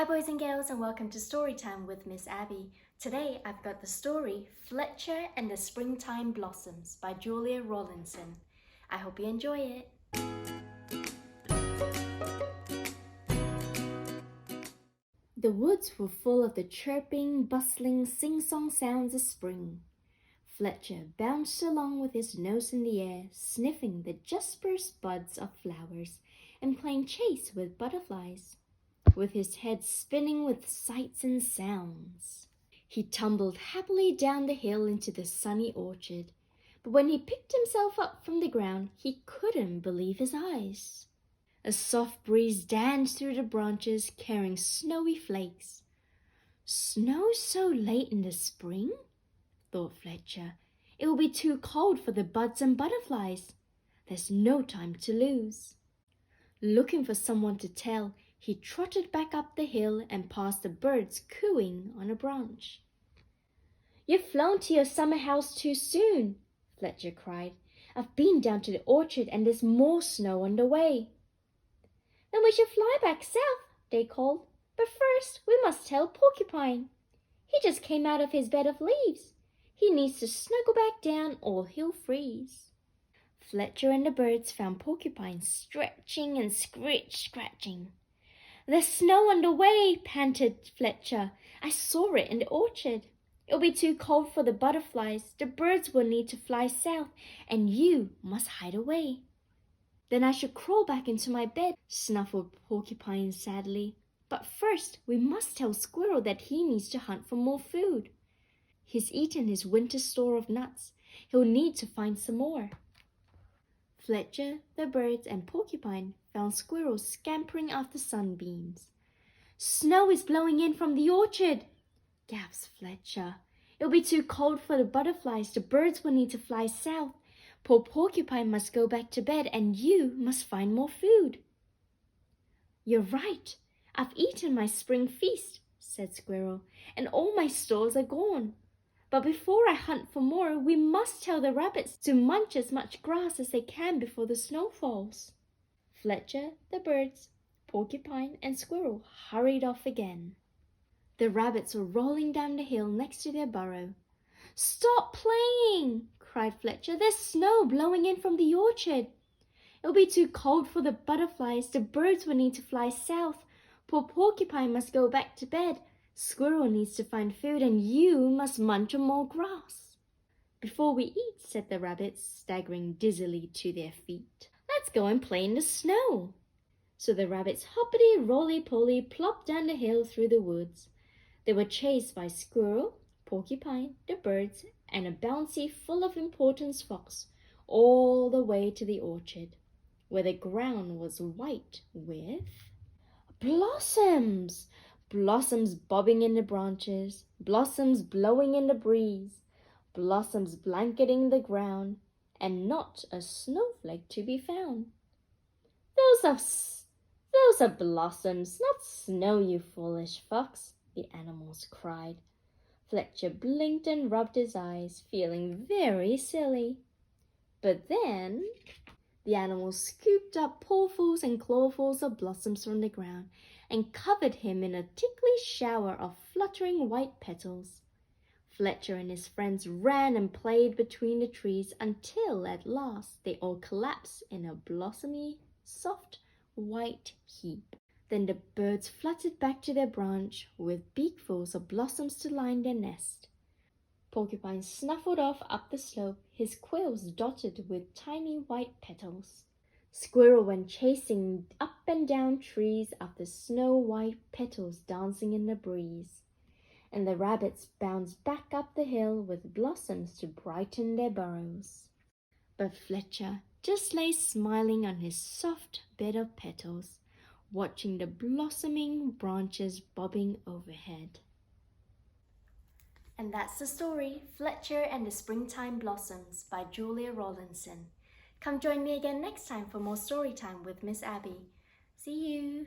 boys and girls, and welcome to Storytime with Miss Abby. Today I've got the story Fletcher and the Springtime Blossoms by Julia Rawlinson. I hope you enjoy it. The woods were full of the chirping, bustling, sing-song sounds of spring. Fletcher bounced along with his nose in the air, sniffing the just burst buds of flowers and playing chase with butterflies, with his head spinning with sights and sounds. He tumbled happily down the hill into the sunny orchard, but when he picked himself up from the ground, he couldn't believe his eyes. A soft breeze danced through the branches, carrying snowy flakes. "Snow so late in the spring?" thought Fletcher. "It will be too cold for the buds and butterflies. There's no time to lose." Looking for someone to tell, he trotted back up the hill and past the birds cooing on a branch. "You've flown to your summer house too soon," Fletcher cried. "I've been down to the orchard and there's more snow on the way." "Then we should fly back south," they called. "But first we must tell Porcupine. He just came out of his bed of leaves. He needs to snuggle back down or he'll freeze." Fletcher and the birds found Porcupine stretching and scratching. "There's snow on the way," panted Fletcher. "I saw it in the orchard. It'll be too cold for the butterflies. The birds will need to fly south, and you must hide away." "Then I should crawl back into my bed," snuffled Porcupine sadly. "But first we must tell Squirrel that he needs to hunt for more food. He's eaten his winter store of nuts. He'll need to find some more." Fletcher, the birds, and Porcupine found Squirrel scampering after sunbeams. "Snow is blowing in from the orchard," gasped Fletcher. "It'll be too cold for the butterflies. The birds will need to fly south. Poor Porcupine must go back to bed, and you must find more food." "You're right. I've eaten my spring feast," said Squirrel, "and all my stores are gone. But before I hunt for more, we must tell the rabbits to munch as much grass as they can before the snow falls." Fletcher, the birds, Porcupine, and Squirrel hurried off again. The rabbits were rolling down the hill next to their burrow. "Stop playing!" cried Fletcher. "There's snow blowing in from the orchard. It'll be too cold for the butterflies. The birds will need to fly south. Poor Porcupine must go back to bed. Squirrel needs to find food, and you must munch on more grass." "Before we eat," said the rabbits, staggering dizzily to their feet, "let's go and play in the snow." So the rabbits hoppity, roly-poly, plopped down the hill through the woods. They were chased by Squirrel, Porcupine, the birds, and a bouncy, full of importance fox, all the way to the orchard, where the ground was white with blossoms! Blossoms bobbing in the branches, blossoms blowing in the breeze, blossoms blanketing the ground, and not a snowflake to be found. Those are blossoms, not snow, you foolish fox," the animals cried. Fletcher blinked and rubbed his eyes, feeling very silly. But then the animals scooped up paws and clawfuls of blossoms from the ground and covered him in a tickly shower of fluttering white petals. Fletcher and his friends ran and played between the trees until at last they all collapsed in a blossomy, soft, white heap. Then the birds fluttered back to their branch with beakfuls of blossoms to line their nest. Porcupine snuffled off up the slope, his quills dotted with tiny white petals. Squirrel went chasing up and down trees after snow-white petals dancing in the breeze. And the rabbits bounced back up the hill with blossoms to brighten their burrows. But Fletcher just lay smiling on his soft bed of petals, watching the blossoming branches bobbing overhead. And that's the story, Fletcher and the Springtime Blossoms by Julia Rawlinson. Come join me again next time for more story time with Miss Abby. See you!